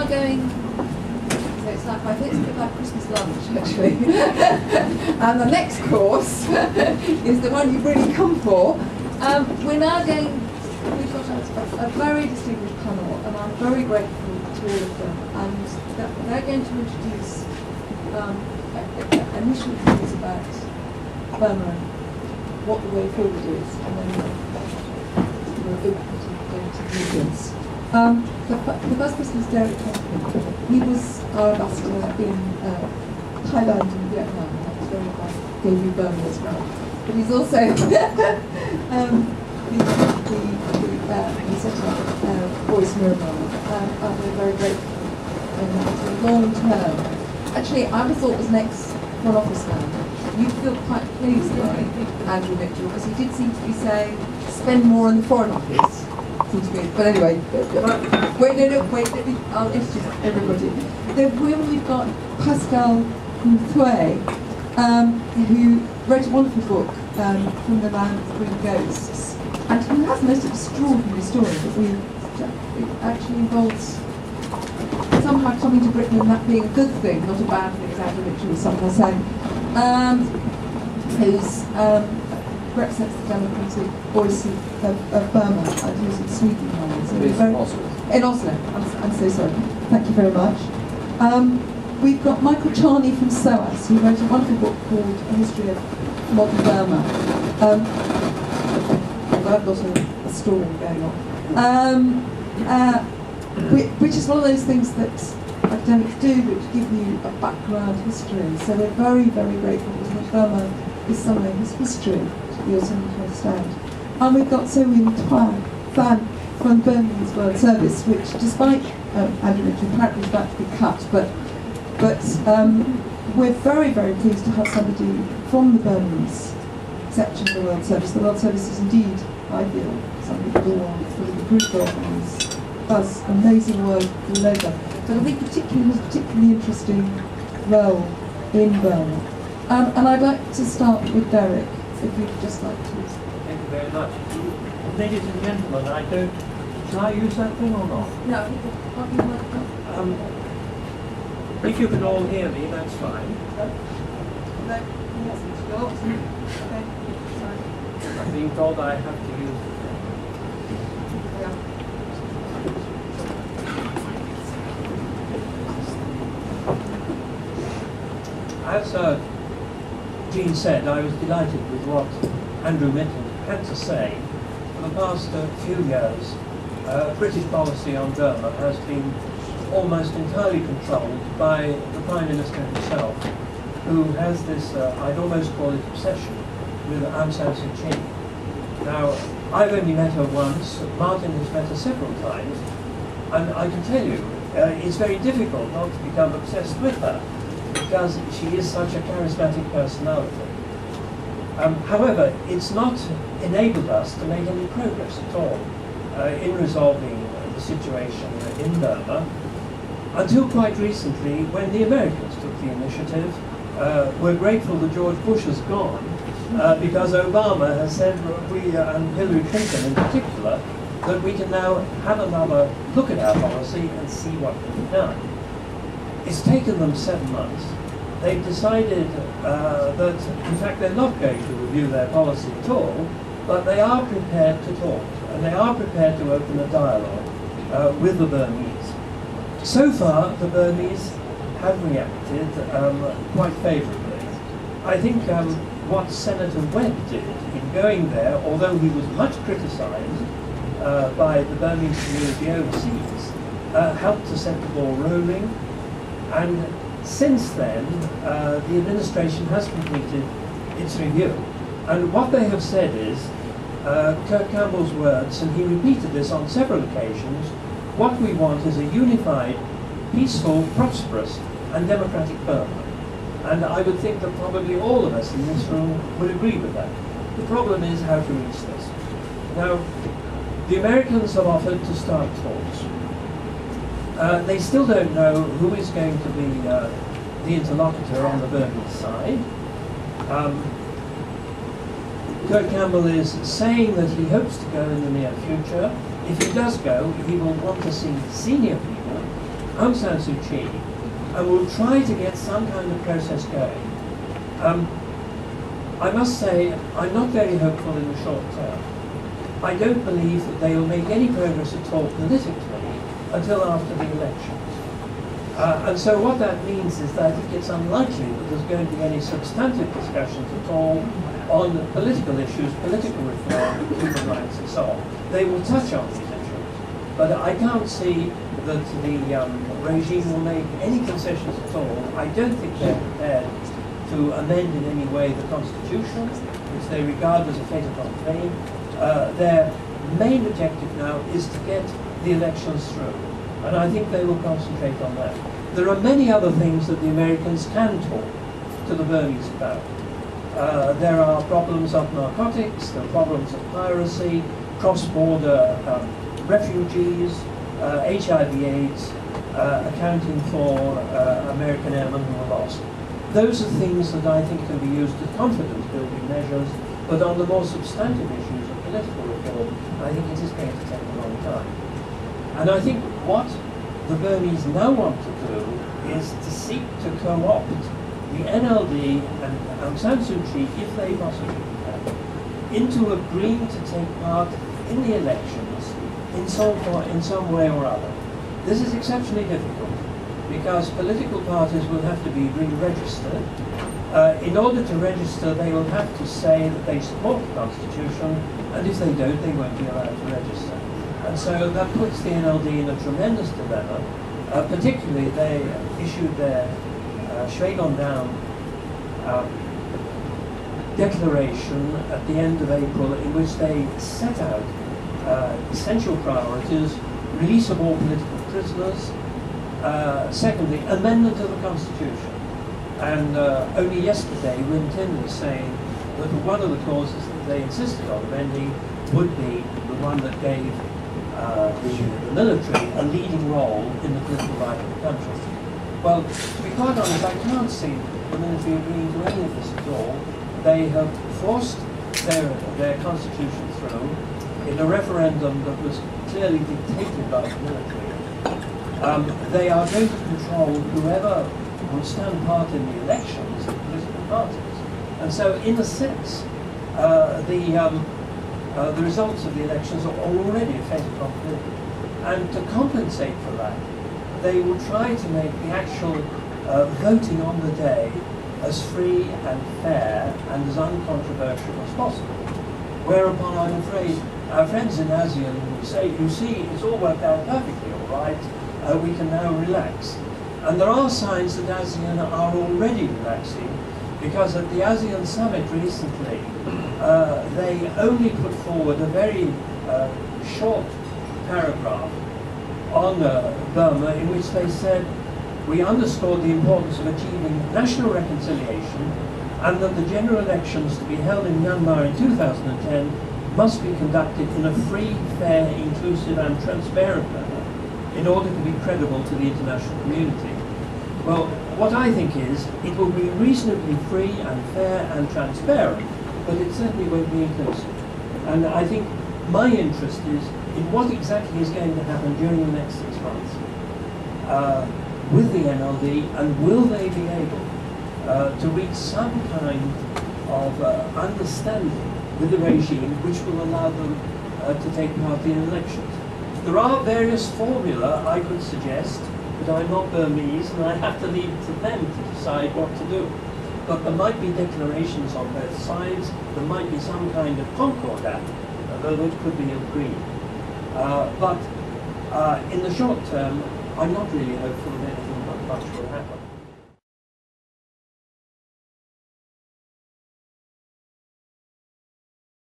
are going, so it's like, I think it's a bit like Christmas lunch actually. And the next course is the one you really come for. We're now going, we've got a very distinguished panel, and I'm very grateful to all of them. And they're going to introduce initial views about Burma, what the way forward is, and then we'll go to the audience. The first person is Derek Tonkin. He was our ambassador in Thailand and Vietnam. That's very nice. Gave you Burma as well. But he's also he set up Voice Miramar, and we're very grateful. And it's a long term. Actually, I would thought it was next Foreign Office man. You feel quite pleased by Andrew Mitchell, because he did seem to be saying, spend more in the Foreign Office. Seems to be, but anyway, wait, I'll introduce everybody. Then we've got Pascal Thuay, who wrote a wonderful book, From the Land of Green Ghosts, and who has the most extraordinary story that it actually involves somehow coming to Britain and that being a good thing, not a bad thing, as Andrew Mitchell was sometimes saying, who's represents the democratic voice of Burma, and who's in Sweden now. So in Oslo. I'm so sorry. Thank you very much. We've got Michael Charney from SOAS, who wrote a wonderful book called A History of Modern Burma. I've got a story going on. Which is one of those things that academics do, which give you a background history. So we're very, very grateful because Burma is somewhere whose history we also need to understand. And we've got Soin Fan from Burmese World Service, which, despite Andrew Mitchell apparently is about to be cut, but we're very, very pleased to have somebody from the Burmese section of the World Service. The World Service is indeed, I feel, something that all the group Burmese does amazing work all over. But I think has a particularly interesting role in Burma. And I'd like to start with Derek, if you'd just like to. Thank you very much. Ladies and gentlemen, I don't... Shall I use that thing or not? No, if you can all hear me, that's fine. I'm being told I have to use... As Jean said, I was delighted with what Andrew Mitchell had to say. For the past few years, British policy on Burma has been almost entirely controlled by the Prime Minister himself, who has this, I'd almost call it obsession, with Aung San Suu Kyi. Now, I've only met her once, Martin has met her several times, and I can tell you, it's very difficult not to become obsessed with her, because she is such a charismatic personality. However, it's not enabled us to make any progress at all in resolving the situation in Burma, until quite recently, when the Americans took the initiative. We're grateful that George Bush has gone, because Obama has said, and Hillary Clinton in particular, that we can now have another look at our policy and see what can be done. It's taken them 7 months. They've decided that, in fact, they're not going to review their policy at all, but they are prepared to talk, and they are prepared to open a dialogue with the Burmese. So far, the Burmese have reacted quite favourably. I think what Senator Webb did in going there, although he was much criticised by the Burmese community overseas, helped to set the ball rolling. And since then, the administration has completed its review. And what they have said is, Kirk Campbell's words, and he repeated this on several occasions, what we want is a unified, peaceful, prosperous, and democratic Burma. And I would think that probably all of us in this room would agree with that. The problem is how to reach this. Now, the Americans have offered to start talks. They still don't know who is going to be the interlocutor on the Burmese side. Kirk Campbell is saying that he hopes to go in the near future. If he does go, he will want to see senior people, Aung San Suu Kyi, and will try to get some kind of process going. I must say, I'm not very hopeful in the short term. I don't believe that they will make any progress at all politically until after the elections. And so what that means is that I think it's unlikely that there's going to be any substantive discussions at all on political issues, political reform, human rights and so on. They will touch on these issues, but I can't see that the regime will make any concessions at all. I don't think they're prepared to amend in any way the Constitution, which they regard as a fait accompli. Their main objective now is to get the elections through, and I think they will concentrate on that. There are many other things that the Americans can talk to the Burmese about. There are problems of narcotics, there are problems of piracy, cross-border refugees, HIV/AIDS, accounting for American airmen who were lost. Those are things that I think can be used as confidence-building measures, but on the more substantive issues of political reform, I think it is going to take a long time. And I think what the Burmese now want to do is to seek to co-opt the NLD and Aung San Suu Kyi, if they possibly can, into agreeing to take part in the elections in some way or other. This is exceptionally difficult because political parties will have to be re-registered. In order to register, they will have to say that they support the Constitution, and if they don't, they won't be allowed to register. And so that puts the NLD in a tremendous dilemma. Particularly, they issued their Shuegon Down declaration at the end of April, in which they set out essential priorities: release of all political prisoners, secondly, amendment of the Constitution. And only yesterday, Win Tin was saying that one of the clauses that they insisted on amending would be the one that gave the military a leading role in the political life of the country. Well, to be quite honest, I can't see the military agreeing to any of this at all. They have forced their constitution through in a referendum that was clearly dictated by the military. They are going to control whoever will stand part in the elections of political parties. And so, in a sense, the results of the elections are already a fait accompli. And to compensate for that, they will try to make the actual voting on the day as free and fair and as uncontroversial as possible. Whereupon I'm afraid our friends in ASEAN will say, you see, it's all worked out perfectly all right, we can now relax. And there are signs that ASEAN are already relaxing, because at the ASEAN summit recently, they only put forward a very short paragraph on Burma, in which they said, we underscored the importance of achieving national reconciliation, and that the general elections to be held in Myanmar in 2010 must be conducted in a free, fair, inclusive and transparent manner in order to be credible to the international community. Well, what I think is, it will be reasonably free and fair and transparent, but it certainly won't be inclusive. And I think my interest is in what exactly is going to happen during the next 6 months with the NLD, and will they be able to reach some kind of understanding with the regime which will allow them to take part in elections. There are various formula I could suggest, but I'm not Burmese and I have to leave it to them to decide what to do. But there might be declarations on both sides, there might be some kind of concordat, which could be agreed. But in the short term, I'm not really hopeful of